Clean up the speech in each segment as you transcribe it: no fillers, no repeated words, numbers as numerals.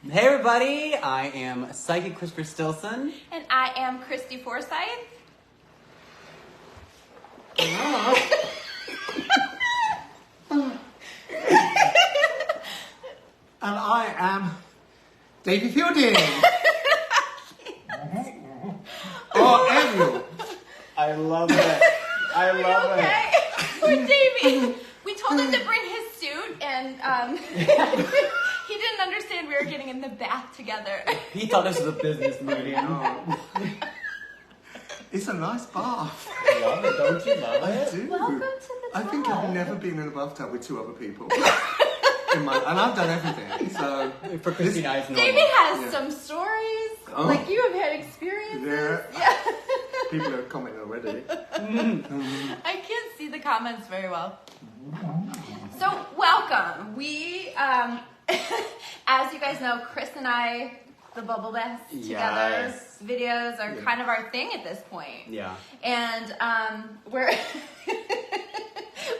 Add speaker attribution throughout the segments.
Speaker 1: Hey everybody, I am Psychic Christopher Stilson.
Speaker 2: And I am Christy Forsyth.
Speaker 3: And I am Davy Fielding. Or Ariel.
Speaker 1: I love it. I love
Speaker 2: it. Poor Davy. We told him to bring his suit and he didn't understand we were getting in the bath together.
Speaker 1: He thought this was a business meeting.
Speaker 3: It's a nice bath.
Speaker 1: I love it, don't you love
Speaker 3: I
Speaker 1: it?
Speaker 3: do.
Speaker 2: Welcome to the
Speaker 3: I think
Speaker 2: tub.
Speaker 3: I've never been in a bathtub with two other people. And I've done everything, so...
Speaker 1: For Christina, it's normal.
Speaker 2: David has some stories.
Speaker 3: Oh.
Speaker 2: Like you have had experiences.
Speaker 3: Yeah. People have commented already.
Speaker 2: I can't see the comments very well. So, welcome. We, as you guys know, Chris and I, the bubble baths together
Speaker 1: Yes.
Speaker 2: videos are kind of our thing at this point.
Speaker 1: Yeah.
Speaker 2: And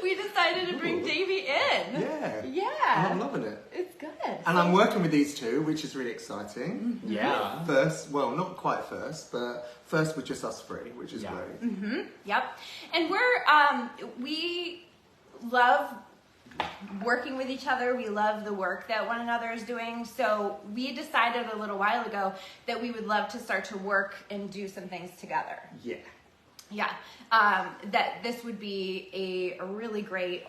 Speaker 2: we decided to bring Davey in.
Speaker 3: Yeah.
Speaker 2: Yeah.
Speaker 3: I'm loving it.
Speaker 2: It's good.
Speaker 3: And I'm working with these two, which is really exciting.
Speaker 1: Yeah.
Speaker 3: First, well, not quite first, but first with just us three, which is great.
Speaker 2: Mm-hmm. Yep. And we love working with each other. We love the work that one another is doing. So we decided a little while ago that we would love to start to work and do some things together.
Speaker 3: Yeah.
Speaker 2: Yeah. That this would be a really great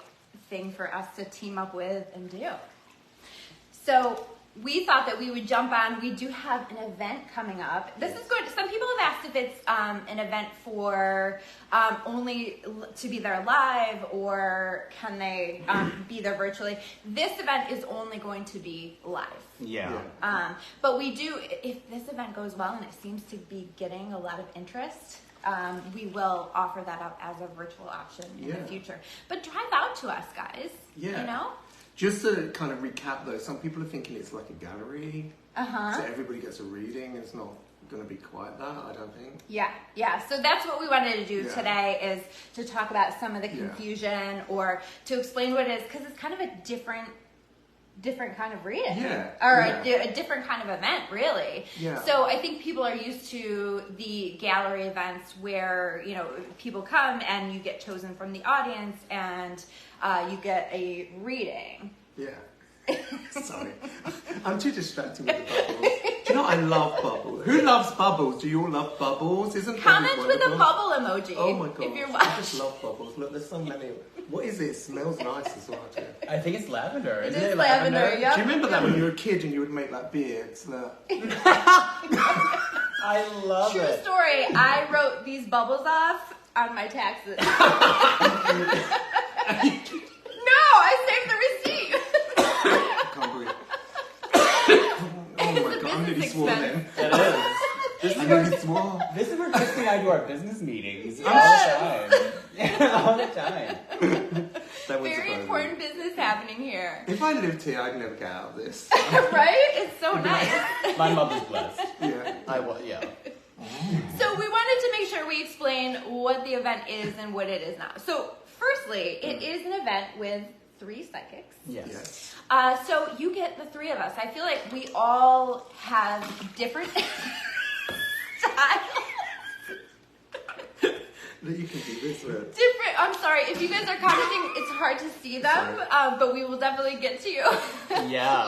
Speaker 2: thing for us to team up with and do. So we thought that we would jump on. We do have an event coming up. This is good. Some people have asked if it's an event for only to be there live, or can they be there virtually. This event is only going to be live.
Speaker 1: Yeah.
Speaker 2: But we do, if this event goes well and it seems to be getting a lot of interest, we will offer that up as a virtual option in the future. But drive out to us, guys.
Speaker 3: Yeah.
Speaker 2: You know?
Speaker 3: Just to kind of recap though, some people are thinking it's like a gallery.
Speaker 2: Uh-huh.
Speaker 3: So everybody gets a reading. It's not going to be quite that, I don't think.
Speaker 2: Yeah. So that's what we wanted to do today, is to talk about some of the confusion or to explain what it is, because it's kind of a different kind of reading. Or a different kind of event, really.
Speaker 3: Yeah.
Speaker 2: So I think people are used to the gallery events where, you know, people come and you get chosen from the audience and you get a reading.
Speaker 3: Yeah. Sorry. I'm too distracted with the bubbles. Do you know I love bubbles? Who loves bubbles? Do you all love bubbles? Isn't
Speaker 2: Comment
Speaker 3: bubbles
Speaker 2: with a
Speaker 3: wonderful?
Speaker 2: bubble emoji.
Speaker 3: Oh my god.
Speaker 2: If you're
Speaker 3: I
Speaker 2: watching.
Speaker 3: just love bubbles. Look, there's so many. What is it? It smells nice as well too.
Speaker 1: I think it's lavender.
Speaker 2: It
Speaker 1: Isn't
Speaker 2: is
Speaker 1: it
Speaker 2: lavender, yep.
Speaker 3: Do you remember that when you were a kid and you would make like beards?
Speaker 1: I love
Speaker 2: True
Speaker 1: it.
Speaker 2: story. I wrote these bubbles off on my taxes. No, I saved the receipt.
Speaker 3: I can't believe it. Oh my god, I'm nearly swore then.
Speaker 1: It is.
Speaker 3: I nearly swore.
Speaker 1: This is where Christy and I do our business meetings
Speaker 2: Yes.
Speaker 1: all the time. Yeah, all the time.
Speaker 3: That was
Speaker 2: Very
Speaker 3: surprising.
Speaker 2: important business happening here.
Speaker 3: If I lived here, I'd never get out of this.
Speaker 2: Right? It's so nice.
Speaker 1: My mother's blessed.
Speaker 3: Yeah.
Speaker 1: Yeah.
Speaker 2: So we wanted to make sure we explain what the event is and what it is not. So firstly, it is an event with 3 psychics.
Speaker 1: Yes.
Speaker 2: So you get the 3 of us. I feel like we all have different styles.
Speaker 3: That you can do this with.
Speaker 2: I'm sorry, if you guys are commenting, it's hard to see them, but we will definitely get to you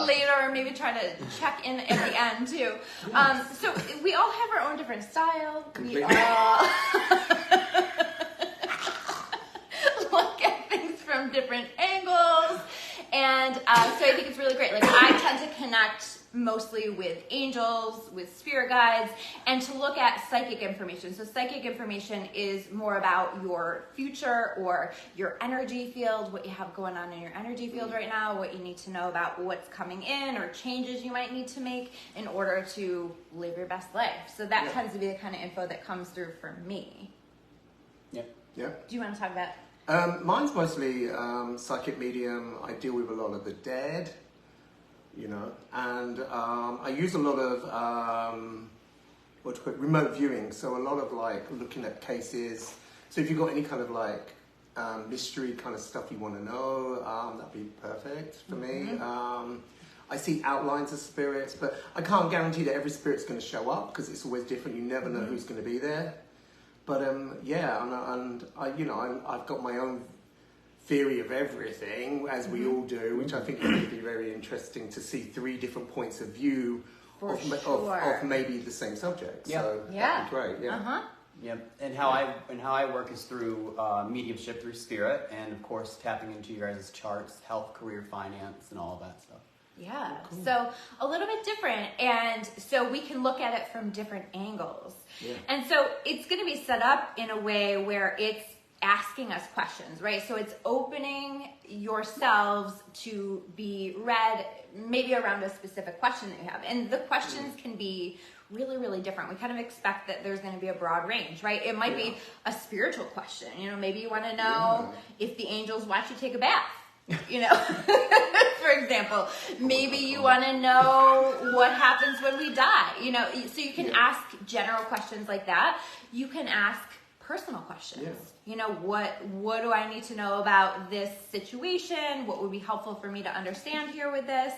Speaker 2: later, or maybe try to check in at the end too. So we all have our own different style.
Speaker 3: Completely.
Speaker 2: We all look at things from different angles, and so I think it's really great. Like, I tend to connect mostly with angels, with spirit guides, and to look at psychic information. So psychic information is more about your future or your energy field, what you have going on in your energy field right now, what you need to know about what's coming in, or changes you might need to make in order to live your best life. So that tends to be the kind of info that comes through for me.
Speaker 1: Yep.
Speaker 3: Yeah.
Speaker 2: Do you want to talk about?
Speaker 3: Mine's mostly psychic medium. I deal with a lot of the dead, you know, and I use a lot of remote viewing. So a lot of like looking at cases. So if you've got any kind of like mystery kind of stuff you want to know, that'd be perfect for me. I see outlines of spirits, but I can't guarantee that every spirit's going to show up because it's always different. You never know who's going to be there. But yeah, and I, I've got my own theory of everything, as we all do, which I think is going to be very interesting to see 3 different points of view of maybe the same subject.
Speaker 1: Yeah.
Speaker 3: So that'd be great. Yeah.
Speaker 1: Yep. And how I work is through mediumship, through spirit, and of course tapping into your guys' charts, health, career, finance, and all of that stuff.
Speaker 2: Yeah, cool. So a little bit different, and so we can look at it from different angles.
Speaker 3: Yeah.
Speaker 2: And so it's going to be set up in a way where it's asking us questions, right? So it's opening yourselves to be read maybe around a specific question that you have. And the questions can be really, really different. We kind of expect that there's going to be a broad range, right? It might be a spiritual question. Maybe you want to know if the angels watch you take a bath. For example, maybe you want to know what happens when we die, so you can ask general questions like that. You can ask personal questions. What do I need to know about this situation? What would be helpful for me to understand here with this?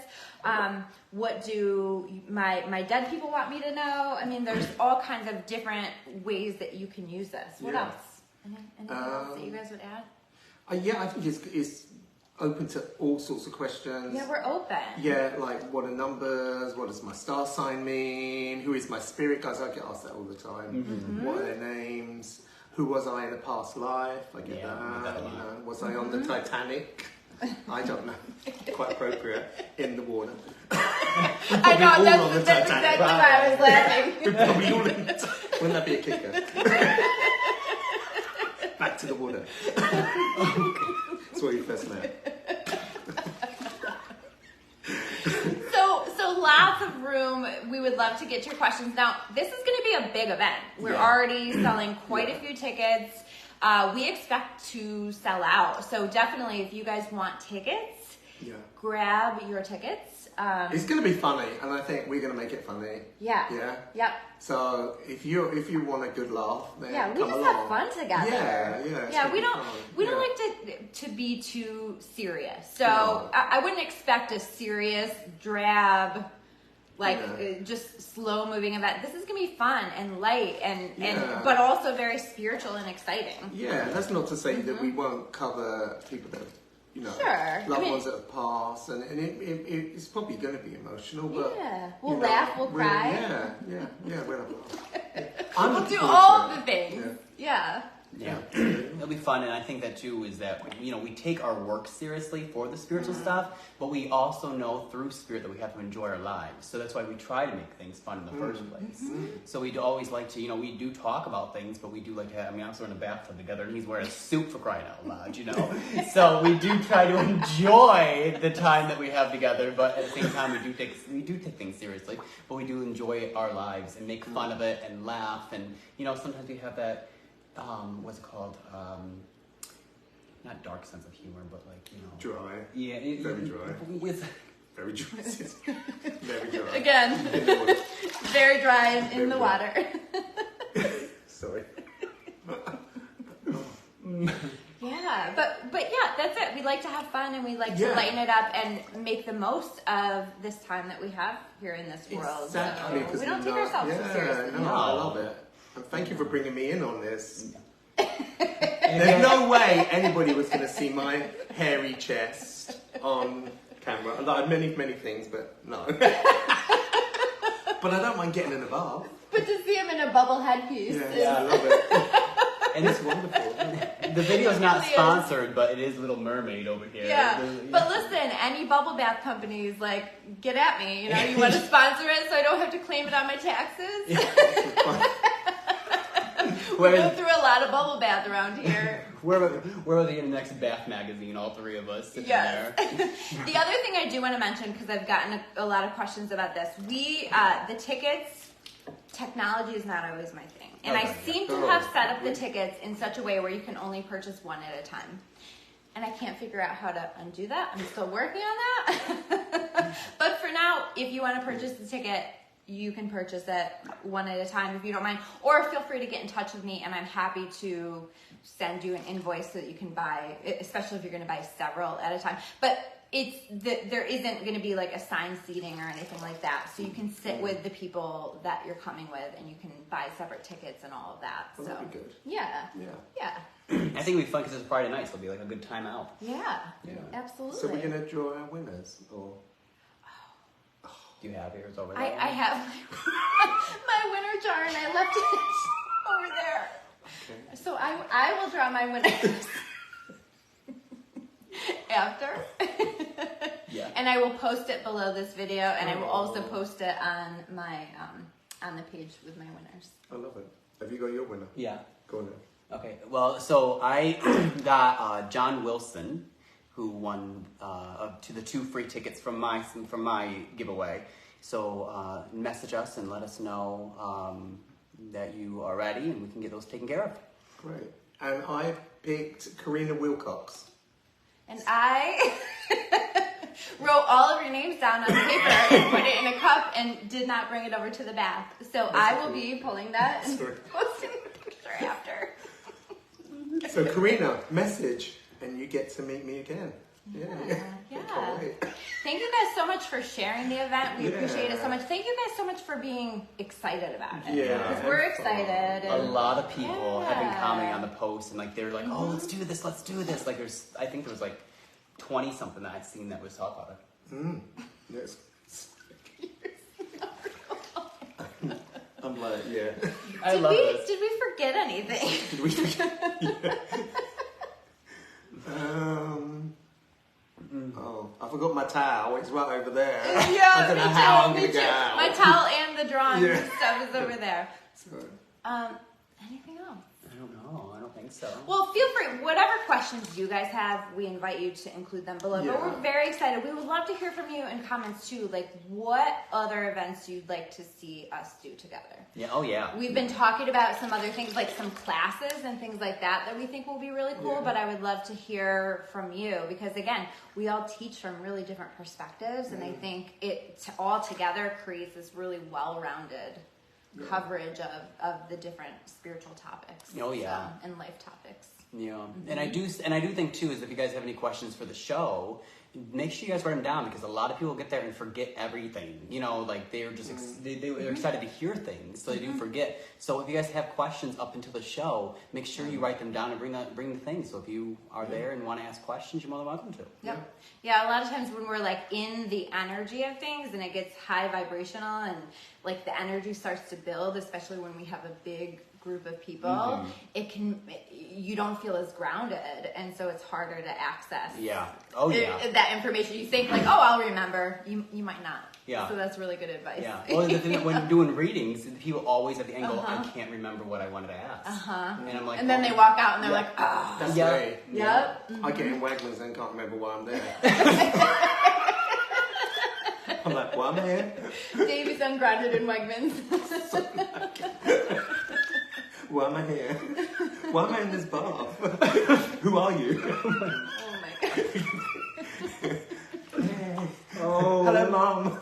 Speaker 2: What do my dead people want me to know? I mean, there's all kinds of different ways that you can use this. What else? Anything else that you guys would add?
Speaker 3: I think it's open to all sorts of questions.
Speaker 2: Yeah, we're open.
Speaker 3: Yeah, like what are numbers? What does my star sign mean? Who is my spirit? Guys, I get asked that all the time. Mm-hmm. What are their names? Who was I in a past life? I get that. Was I on the Titanic? I don't know. Quite appropriate. In the water.
Speaker 2: I know, that's exactly why I was laughing.
Speaker 3: We're probably all in it. Wouldn't that be a kicker? Back to the water. That's where you first met.
Speaker 2: So lots of room. We would love to get your questions. Now, this is going to be a big event. We're already selling quite a few tickets. We expect to sell out. So definitely, if you guys want tickets, grab your tickets.
Speaker 3: It's going to be funny, and I think we're going to make it funny.
Speaker 2: Yeah.
Speaker 3: Yeah.
Speaker 2: Yep.
Speaker 3: So if you want a good laugh, then
Speaker 2: we just have fun together.
Speaker 3: Yeah.
Speaker 2: We don't like to be too serious. So I wouldn't expect a serious, drab, just slow moving event. This is gonna be fun and light and but also very spiritual and exciting.
Speaker 3: Yeah, that's not to say that we won't cover people that loved ones that have passed, and it's probably going to be emotional, but
Speaker 2: we'll laugh, we'll cry.
Speaker 3: We'll
Speaker 2: We'll do all the things. Yeah.
Speaker 1: It'll be fun, and I think that too is that we take our work seriously for the spiritual stuff, but we also know through spirit that we have to enjoy our lives. So that's why we try to make things fun in the first place. So we always like to, we do talk about things, but we do like to have, I'm in a bathtub together, and he's wearing a suit for crying out loud, So we do try to enjoy the time that we have together, but at the same time we do take things seriously, but we do enjoy our lives and make fun of it and laugh, and sometimes we have that. What's it called? Not dark sense of humor, but
Speaker 3: dry.
Speaker 1: Yeah,
Speaker 3: very dry. Very dry. Very dry.
Speaker 2: Again, very dry in the water.
Speaker 3: Sorry.
Speaker 2: Yeah, but that's it. We like to have fun, and we like to lighten it up and make the most of this time that we have here in this world.
Speaker 3: Exactly.
Speaker 2: So we don't take ourselves so seriously.
Speaker 3: No, I love it. And thank you for bringing me in on this. There's no way anybody was going to see my hairy chest on camera. Like many things, but no. But I don't mind getting in the bath.
Speaker 2: But to see him in a bubble headpiece.
Speaker 3: Yeah, I love it.
Speaker 1: And it's wonderful. The video's not sponsored, but it is Little Mermaid over here.
Speaker 2: Yeah. But listen, any bubble bath companies, get at me. You want to sponsor it so I don't have to claim it on my taxes? We go through a lot of bubble bath around here.
Speaker 1: Where are the next bath magazine? All three of us sitting there.
Speaker 2: The other thing I do want to mention, because I've gotten a lot of questions about this, the tickets, technology is not always my thing. And I seem to have set up the tickets in such a way where you can only purchase one at a time. And I can't figure out how to undo that. I'm still working on that. But for now, if you want to purchase the ticket, you can purchase it one at a time if you don't mind. Or feel free to get in touch with me, and I'm happy to send you an invoice so that you can buy, especially if you're going to buy several at a time. But there isn't going to be like assigned seating or anything like that. So you can sit with the people that you're coming with, and you can buy separate tickets and all of that.
Speaker 3: Well,
Speaker 2: so
Speaker 3: that'd be good.
Speaker 2: Yeah.
Speaker 1: I think it'll be fun because it's Friday night, so it'll be like a good time out.
Speaker 2: Yeah. Absolutely.
Speaker 3: So we're going to draw our winners, or?
Speaker 1: Do you have yours over there?
Speaker 2: I have my winner jar, and I left it over there.
Speaker 3: Okay.
Speaker 2: So I will draw my winners after.
Speaker 1: Yeah.
Speaker 2: And I will post it below this video, and I will also post it on my on the page with my winners.
Speaker 3: I love it. Have you got your winner?
Speaker 1: Yeah.
Speaker 3: Go on then.
Speaker 1: Okay. Well, so I got John Wilson, who won to the 2 free tickets from my giveaway. So message us and let us know that you are ready, and we can get those taken care of.
Speaker 3: Great. And I picked Karina Wilcox.
Speaker 2: And I wrote all of your names down on paper and put it in a cup and did not bring it over to the bath. So I will be pulling that and posting the picture after.
Speaker 3: So Karina, message, and you get to meet me again. Yeah. Can't wait.
Speaker 2: Thank you guys so much for sharing the event. We appreciate it so
Speaker 3: Yeah.
Speaker 2: much. Thank you guys so much for being excited about it.
Speaker 3: Yeah.
Speaker 2: Because we're excited.
Speaker 1: A
Speaker 2: And
Speaker 1: lot of people have been
Speaker 2: Yeah.
Speaker 1: commenting on the post, and like they're like, "Oh, let's do this, let's do this." Like I think there was like 20 something that I'd seen that was talk about it.
Speaker 3: Yes. I'm like, yeah.
Speaker 1: I love this.
Speaker 2: Did we forget anything?
Speaker 3: Did we forget? Yeah. Oh, I forgot my towel. It's right over there.
Speaker 2: Yeah,
Speaker 3: I don't know how I'm going to get out.
Speaker 2: My towel and the drawing
Speaker 3: Yeah.
Speaker 2: stuff is over there.
Speaker 3: So,
Speaker 2: Anything else?
Speaker 1: I don't know. I don't think so.
Speaker 2: Well, feel free. Whatever questions you guys have, we invite you to include them below.
Speaker 3: Yeah.
Speaker 2: But we're very excited. We would love to hear from you in comments too. Like, what other events you'd like to see us do together?
Speaker 1: Yeah. Oh yeah.
Speaker 2: We've been talking about some other things, like some classes and things like that we think will be really cool.
Speaker 3: Yeah.
Speaker 2: But I would love to hear from you because, again, we all teach from really different perspectives, and I think it all together creates this really well-rounded coverage of the different spiritual topics.
Speaker 1: Oh, yeah.
Speaker 2: And life topics.
Speaker 1: Yeah, and I do think too is if you guys have any questions for the show, make sure you guys write them down because a lot of people get there and forget everything. You know, like they're just they're excited to hear things, so they do forget. So if you guys have questions up until the show, make sure you write them down and bring the things. So if you are there and want to ask questions, you're more than welcome to.
Speaker 2: Yeah, a lot of times when we're like in the energy of things and it gets high vibrational and like the energy starts to build, especially when we have a big group of people, you don't feel as grounded, and so it's harder to access.
Speaker 1: Yeah. Oh yeah.
Speaker 2: That information. You think like, oh, I'll remember. You might not.
Speaker 1: Yeah.
Speaker 2: So that's really good advice.
Speaker 1: Yeah. Well, the thing that when doing readings, people always have the angle, I can't remember what I wanted to ask. And I'm like,
Speaker 2: And then they walk out and they're like, ah.
Speaker 3: that's
Speaker 1: Yeah.
Speaker 3: me.
Speaker 2: Yep.
Speaker 3: I get in Wegmans and can't remember why I'm there. I'm like, why am I here?
Speaker 2: Dave is ungrounded in Wegmans.
Speaker 3: Why am I here? Why am I in this bath? Who are you?
Speaker 2: Oh my god.
Speaker 3: Oh, hello, Mom.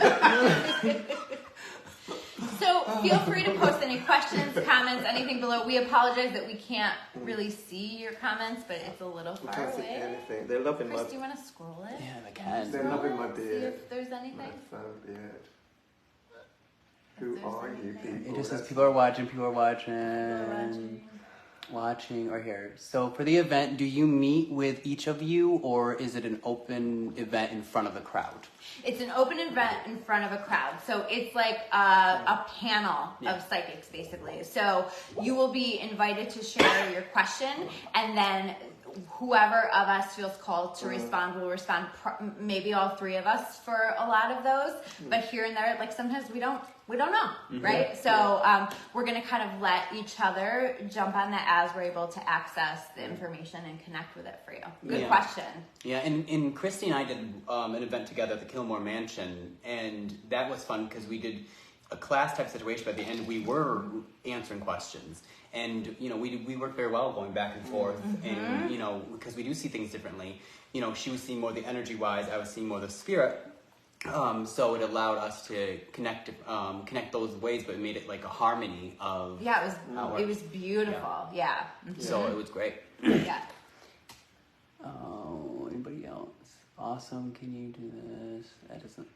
Speaker 2: So feel free to post any questions, comments, anything below. We apologize that we can't really see your comments, but it's a little
Speaker 3: I
Speaker 2: far
Speaker 3: can't see
Speaker 2: away.
Speaker 3: anything. They're loving
Speaker 2: Chris,
Speaker 3: my.
Speaker 2: do you want to scroll it?
Speaker 1: yeah, I can.
Speaker 3: They're loving my
Speaker 2: See
Speaker 3: beard.
Speaker 2: if there's anything.
Speaker 3: My faux beard. Who are you people?
Speaker 1: It just says people are watching. Watching or here. So for the event, do you meet with each of you, or is it an open event in front of the crowd?
Speaker 2: It's an open event in front of a crowd. So it's like a panel of psychics, basically. So you will be invited to share your question, and then whoever of us feels called to respond will respond. Maybe all three of us for a lot of those, but here and there, like sometimes we don't know, right? So we're gonna kind of let each other jump on that as we're able to access the information and connect with it for you. Good question.
Speaker 1: Yeah, and Christy and I did an event together at the Kilmore Mansion, and that was fun because we did a class type situation, but at the end we were answering questions. And, you know, we worked very well going back and forth, and, you know, because we do see things differently. You know, she was seeing more the energy-wise, I was seeing more the spirit. So it allowed us to connect those ways, but it made it like a harmony of.
Speaker 2: Yeah, it was beautiful. Yeah.
Speaker 1: So it was great.
Speaker 2: Yeah.
Speaker 1: Oh, anybody else? awesome. Can you do this? That doesn't.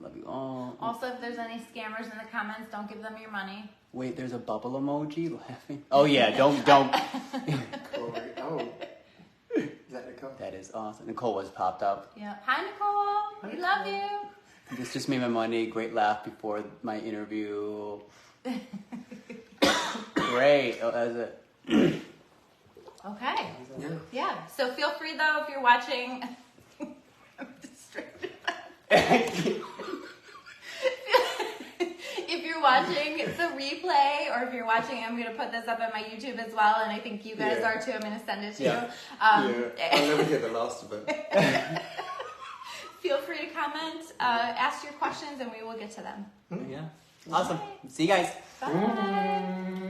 Speaker 1: Love you all.
Speaker 2: Also, if there's any scammers in the comments, don't give them your money.
Speaker 1: Wait, there's a bubble emoji laughing. Oh yeah, don't.
Speaker 3: Corey. Oh. Is that Nicole?
Speaker 1: That is awesome. Nicole was popped up.
Speaker 2: Yeah. Hi, Nicole. We love you.
Speaker 1: This just made my Monday. Great laugh before my interview. Great. Oh, that's it.
Speaker 2: Okay.
Speaker 3: Yeah.
Speaker 2: Yeah. So feel free though if you're watching. I'm distracted. If you're watching the replay, or if you're watching, I'm going to put this up on my YouTube as well, and I think you guys are too. I'm going to send it to you.
Speaker 3: I'll never hear the last of it.
Speaker 2: Feel free to comment, ask your questions, and we will get to them.
Speaker 1: Yeah. Awesome. See you guys.
Speaker 2: Bye.